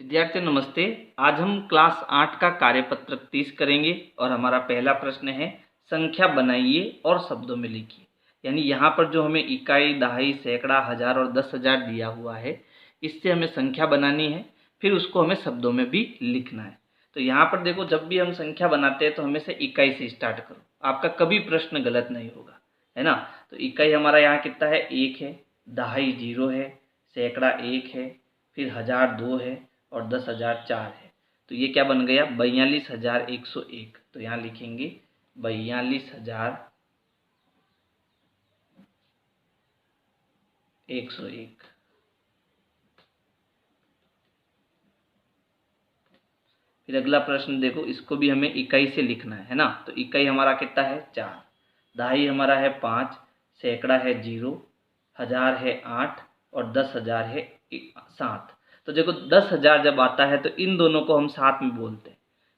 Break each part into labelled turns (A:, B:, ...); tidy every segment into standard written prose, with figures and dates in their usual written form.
A: विद्यार्थियों नमस्ते। आज हम क्लास 8 का कार्यपत्र 30 करेंगे और हमारा पहला प्रश्न है संख्या बनाइए और शब्दों में लिखिए। यानी यहाँ पर जो हमें इकाई, दहाई, सैकड़ा, हजार और 10,000 दिया हुआ है, इससे हमें संख्या बनानी है, फिर उसको हमें शब्दों में भी लिखना है। तो यहाँ पर देखो, जब भी हम संख्या बनाते हैं तो हमेशा इकाई से स्टार्ट करो, आपका कभी प्रश्न गलत नहीं होगा, है ना। तो इकाई हमारा यहाँ कितना है, 1 है, दहाई 0 है, सैकड़ा 1 है, फिर हजार 2 है और 10,000 4 है। तो ये क्या बन गया, 42,101। तो यहाँ लिखेंगे 42,101। फिर अगला प्रश्न देखो, इसको भी हमें इकाई से लिखना है ना। तो इकाई हमारा कितना है, 4, दहाई हमारा है 5, सैकड़ा है 0, हजार है 8 और 10,000 है 7। तो देखो 10,000 जब आता है तो इन दोनों को हम साथ में बोलते हैं,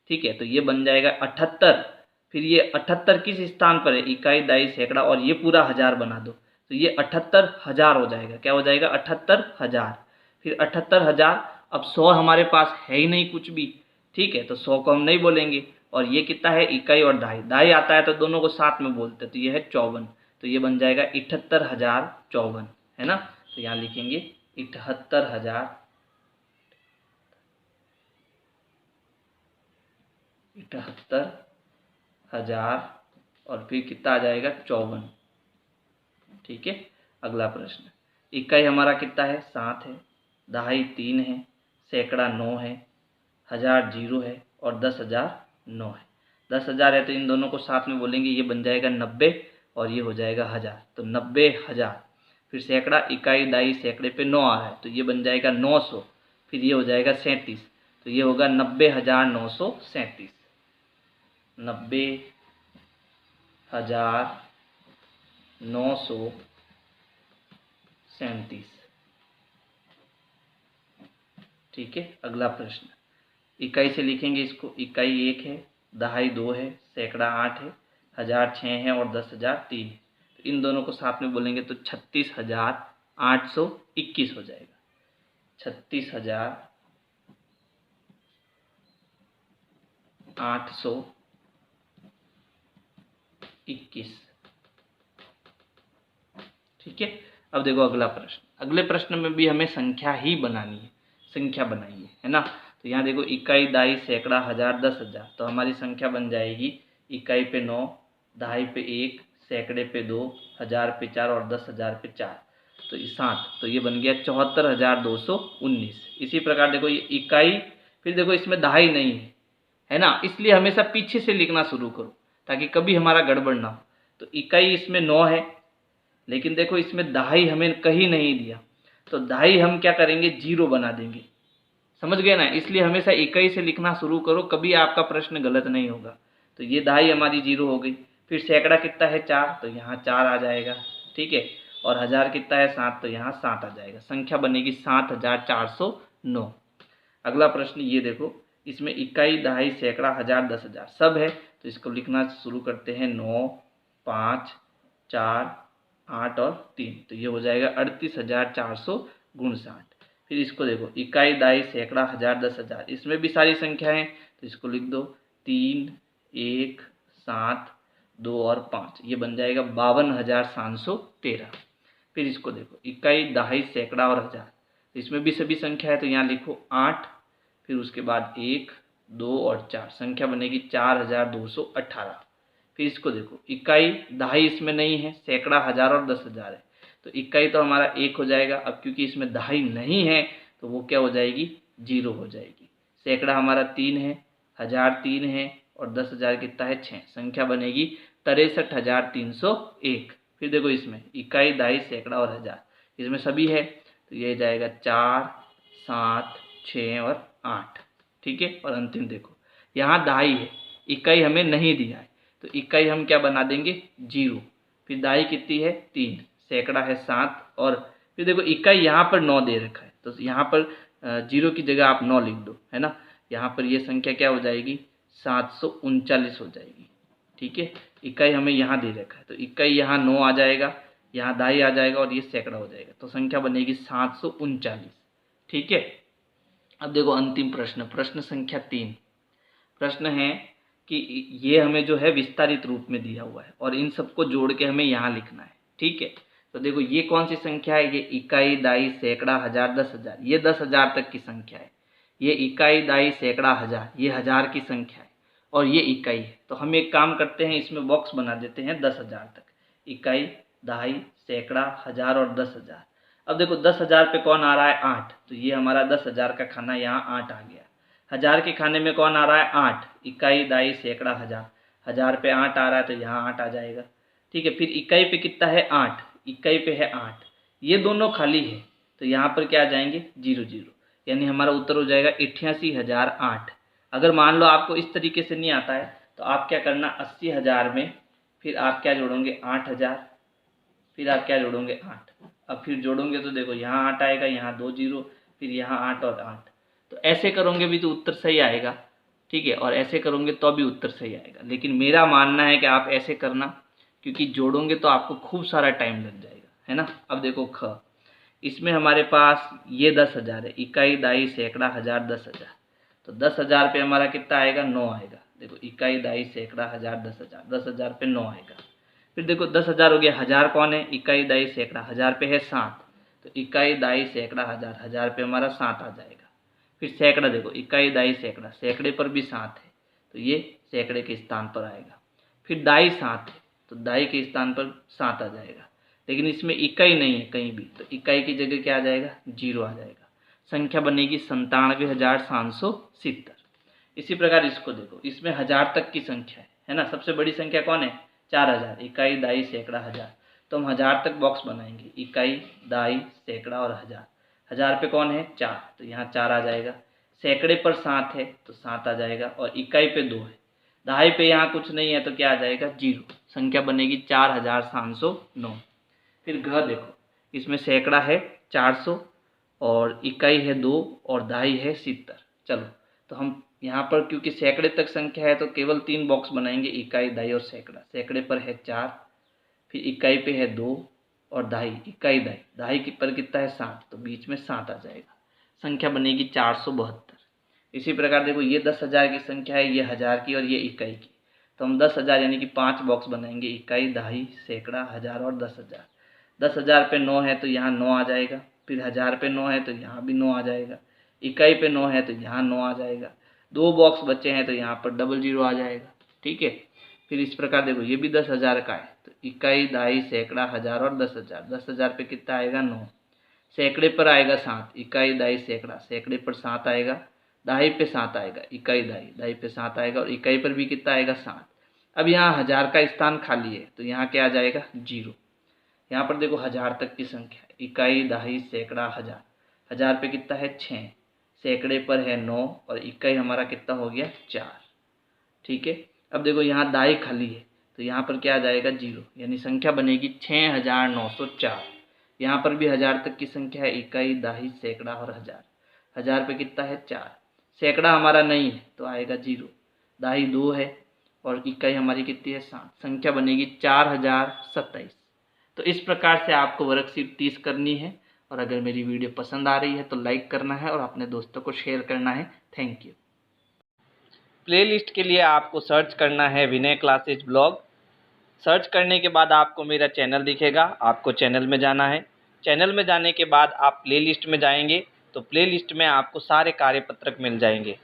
A: ठीक है। तो ये बन जाएगा 78। फिर ये 78 किस स्थान पर है, इकाई, दाई, सैकड़ा और ये पूरा हजार बना दो, तो ये 78,000 हो जाएगा। क्या हो जाएगा, 78,000। फिर 78,000, अब 100 हमारे पास है ही नहीं कुछ भी, ठीक है, तो 100 को हम नहीं बोलेंगे। और ये कितना है, इकाई और दहाई, दहाई आता है तो दोनों को साथ में बोलते हैं, तो ये है 54। तो ये बन जाएगा 78,054, है ना। तो यहाँ लिखेंगे 78,000, 78,000 और फिर कितना आ जाएगा, 54, ठीक है। अगला प्रश्न, इकाई हमारा कितना है, 7 है, दहाई 3 है, सैकड़ा 9 है, हजार 0 है और 10,000 9 है। 10,000 है तो इन दोनों को साथ में बोलेंगे, ये बन जाएगा 90 और ये हो जाएगा 1000, तो 90,000। फिर सैकड़ा, इकाई, दाई, सैकड़े पे 9 आ रहा है तो ये बन जाएगा 900। फिर ये हो जाएगा 37, तो ये होगा 90,937, 90,937, ठीक है। अगला प्रश्न, इकाई से लिखेंगे इसको, इकाई 1 है, दहाई 2 है, सैकड़ा 8 है, हजार 6 है और 10,000 3 है। तो इन दोनों को साथ में बोलेंगे तो 36,821 हो जाएगा, 36,821, ठीक है। अब देखो अगला प्रश्न, अगले प्रश्न में भी हमें संख्या ही बनानी है, संख्या बनाइए, है ना। तो यहाँ देखो, इकाई, दाई, सैकड़ा, हजार 10,000, तो हमारी संख्या बन जाएगी, इकाई पे 9, दहाई पे 1, सैकड़े पे 2, हजार पे 4 और 10,000 पे 4, तो 7। तो ये बन गया 74,219। इसी प्रकार देखो, ये इकाई, फिर देखो इसमें दहाई नहीं है ना, इसलिए हमेशा पीछे से लिखना शुरू करो ताकि कभी हमारा गड़बड़ ना हो। तो इकाई इसमें 9 है, लेकिन देखो इसमें दहाई हमें कहीं नहीं दिया, तो दहाई हम क्या करेंगे, 0 बना देंगे, समझ गए ना। इसलिए हमेशा इकाई से लिखना शुरू करो, कभी आपका प्रश्न गलत नहीं होगा। तो ये दहाई हमारी 0 हो गई। फिर सैकड़ा कितना है, 4, तो यहाँ 4 आ जाएगा, ठीक है। और हजार कितना है, 7, तो यहाँ 7 आ जाएगा। संख्या बनेगी 7,409। अगला प्रश्न ये देखो, इसमें इकाई, दहाई, सैकड़ा, हजार 10,000 सब है, तो इसको लिखना शुरू करते हैं, 9, 5, 4, 8 और 3, तो ये हो जाएगा 38,459। फिर इसको देखो, इकाई, दाई, सैकड़ा, हजार 10,000, इसमें भी सारी संख्या है, तो इसको लिख दो, 3, 1, 7, 2 और 5, ये बन जाएगा 52,713। फिर इसको देखो, इकाई, दहाई, सैकड़ा और हजार, इसमें भी सभी संख्या है, तो यहाँ लिखो 8, फिर उसके बाद 1, 2 और 4, संख्या बनेगी 4,218। फिर इसको देखो, इकाई, दहाई इसमें नहीं है, सैकड़ा, हजार और 10,000 है, तो इकाई तो हमारा 1 हो जाएगा। अब क्योंकि इसमें दहाई नहीं है तो वो क्या हो जाएगी, 0 हो जाएगी। सैकड़ा हमारा 3 है, हजार 3 है और 10,000 कितना है, 6, संख्या बनेगी 63,301। फिर देखो इसमें इकाई, दाई, सैकड़ा और हजार, इसमें सभी है, तो ये जाएगा 4, 7, 6 और 8, ठीक है। और अंतिम देखो, यहाँ दहाई है, इकाई हमें नहीं दिया है, तो इकाई हम क्या बना देंगे, 0। फिर दाई कितनी है, 3, सैकड़ा है 7 और फिर देखो इकाई यहाँ पर 9 दे रखा है, तो यहाँ पर 0 की जगह आप 9 लिख दो, है ना। यहाँ पर ये संख्या क्या हो जाएगी, 739 हो जाएगी, ठीक है। इकाई हमें यहाँ दे रखा है, तो इकाई यहाँ 9 आ जाएगा, यहाँ दाई आ जाएगा और ये सैकड़ा हो जाएगा, तो संख्या बनेगी 739, ठीक है। अब देखो अंतिम प्रश्न, प्रश्न संख्या 3। प्रश्न है कि ये हमें जो है विस्तारित रूप में दिया हुआ है और इन सबको जोड़ के हमें यहाँ लिखना है। ठीक है, तो देखो ये कौन सी संख्या है, ये इकाई, दाई, सैकड़ा, हजार, 10,000, ये 10,000 तक की संख्या है। ये इकाई, दाई, सैकड़ा, हजार, ये हजार की संख्या है और ये इकाई है। तो हम एक काम करते हैं, इसमें बॉक्स बना देते हैं 10,000 तक, इकाई, दहाई, सैकड़ा, हजार और 10,000। अब देखो 10,000 पे कौन आ रहा है, 8, तो ये हमारा 10,000 का खाना यहाँ 8 आ गया। हजार के खाने में कौन आ रहा है, 8, इकाई, दाई, सैकड़ा, हजार, हजार पे 8 आ रहा है तो यहाँ 8 आ जाएगा। ठीक है, फिर इकाई पे कितना है, 8, इकाई पे है 8, ये दोनों खाली है तो यहाँ पर क्या आ जाएंगे, 0 0, यानी हमारा उत्तर हो जाएगा 88,008। अगर मान लो आपको इस तरीके से नहीं आता है तो आप क्या करना, 80,000 में फिर आप क्या जोड़ोगे, 8,000, फिर आप क्या जोड़ोगे, 8। अब फिर जोड़ोगे तो देखो यहाँ 8 आएगा, यहाँ 2 0, फिर यहाँ 8 और 8। तो ऐसे करोगे भी तो उत्तर सही आएगा। ठीक है, और ऐसे करोगे तो भी उत्तर सही आएगा, लेकिन मेरा मानना है कि आप ऐसे करना, क्योंकि जोड़ोगे तो आपको खूब सारा टाइम लग जाएगा, है ना। अब देखो ख, इसमें हमारे पास ये 10,000 है, इकाई, दाई, सैकड़ा, हजार, 10,000। तो 10,000 पे हमारा कितना आएगा, 9 आएगा। देखो इकाई, दाई, सैकड़ा, हजार, 10,000, 10,000 पे 9 आएगा। फिर देखो 10,000 हो गया, हजार कौन है, इकाई, दाई, सैकड़ा, हजार पे है 7, तो इकाई, दाई, सैकड़ा, हजार, हजार पे हमारा 7 आ जाएगा। फिर सैकड़ा, देखो इकाई, दाई, सैकड़ा, सैकड़े पर भी 7 है तो ये सैकड़े के स्थान पर आएगा। फिर दाई 7 है तो दाई के स्थान पर 7 आ जाएगा, लेकिन इसमें इकाई नहीं है कहीं भी, तो इकाई की जगह क्या आ जाएगा, 0 आ जाएगा। संख्या बनेगी 97,770। इसी प्रकार इसको देखो, इसमें हजार तक की संख्या है ना, सबसे बड़ी संख्या कौन है, 4,000, इकाई, दाई, सैकड़ा, हजार। तो हम हजार तक बॉक्स बनाएंगे, इकाई, दाई, सैकड़ा और हजार। हजार पे कौन है, 4, तो यहाँ 4 आ जाएगा। सैकड़े पर 7 है तो 7 आ जाएगा, और इकाई पे 2 है, दहाई पे यहाँ कुछ नहीं है तो क्या आ जाएगा, 0। संख्या बनेगी 4,709। फिर घ देखो, इसमें सैकड़ा है 400 और इकाई है 2 और दहाई है 70। चलो तो हम यहाँ पर क्योंकि सैकड़े तक संख्या है तो केवल 3 बॉक्स बनाएंगे, इकाई, दाई और सैकड़ा। सैकड़े पर है 4, फिर इकाई पे है 2 और दहाई, इकाई, दाई, दहाई पर कितना है 7, तो बीच में 7 आ जाएगा। संख्या बनेगी 472। इसी प्रकार देखो ये 10,000 की संख्या है, ये हजार की और ये इकाई की, तो हम 10,000 यानी कि 5 बॉक्स बनाएंगे, इकाई, दहाई, सैकड़ा, हजार और 10,000। 10,000 पे 9 है तो यहाँ 9 आ जाएगा, फिर हजार पे 9 है तो यहाँ भी 9 आ जाएगा, इकाई पे 9 है तो यहाँ 9 आ जाएगा। 2 बॉक्स बचे हैं तो यहाँ पर 00 आ जाएगा। ठीक है, फिर इस प्रकार देखो ये भी 10,000 का है, तो इकाई, दाई, सैकड़ा, हजार और 10,000। 10,000 पे कितना आएगा, 9। सैकड़े पर आएगा 7, इकाई, दाई, सैकड़ा, सैकड़े पर 7 आएगा, दहाई पे 7 आएगा, इकाई, दाई, दहाई पे 7 आएगा और इकाई पर भी कितना आएगा, 7। अब यहाँ हजार का स्थान खाली है तो यहाँ क्या आ जाएगा, 0। यहाँ पर देखो हजार तक की संख्या है, इकाई, दहाई, सैकड़ा, हजार। हजार पे कितना है, 6, सैकड़े पर है 9 और इकाई हमारा कितना हो गया, 4। ठीक है, अब देखो यहाँ दाई खाली है तो यहाँ पर क्या आ जाएगा, 0, यानी संख्या बनेगी 6,904। यहाँ पर भी हजार तक की संख्या है, इकाई, दाही, सैकड़ा और हजार। हजार पे कितना है, 4। सैकड़ा हमारा नहीं है तो आएगा 0, दाही 2 है और इकाई हमारी कितनी है, 7। संख्या बनेगी 4,027। तो इस प्रकार से आपको वर्कशीट 30 करनी है, और अगर मेरी वीडियो पसंद आ रही है तो लाइक करना है और अपने दोस्तों को शेयर करना है। Thank you. प्लेलिस्ट के लिए आपको सर्च करना है विनय क्लासेज ब्लॉग। सर्च करने के बाद आपको मेरा चैनल दिखेगा, आपको चैनल में जाना है। चैनल में जाने के बाद आप प्लेलिस्ट में जाएंगे तो प्लेलिस्ट में आपको सारे कार्यपत्रक मिल जाएंगे।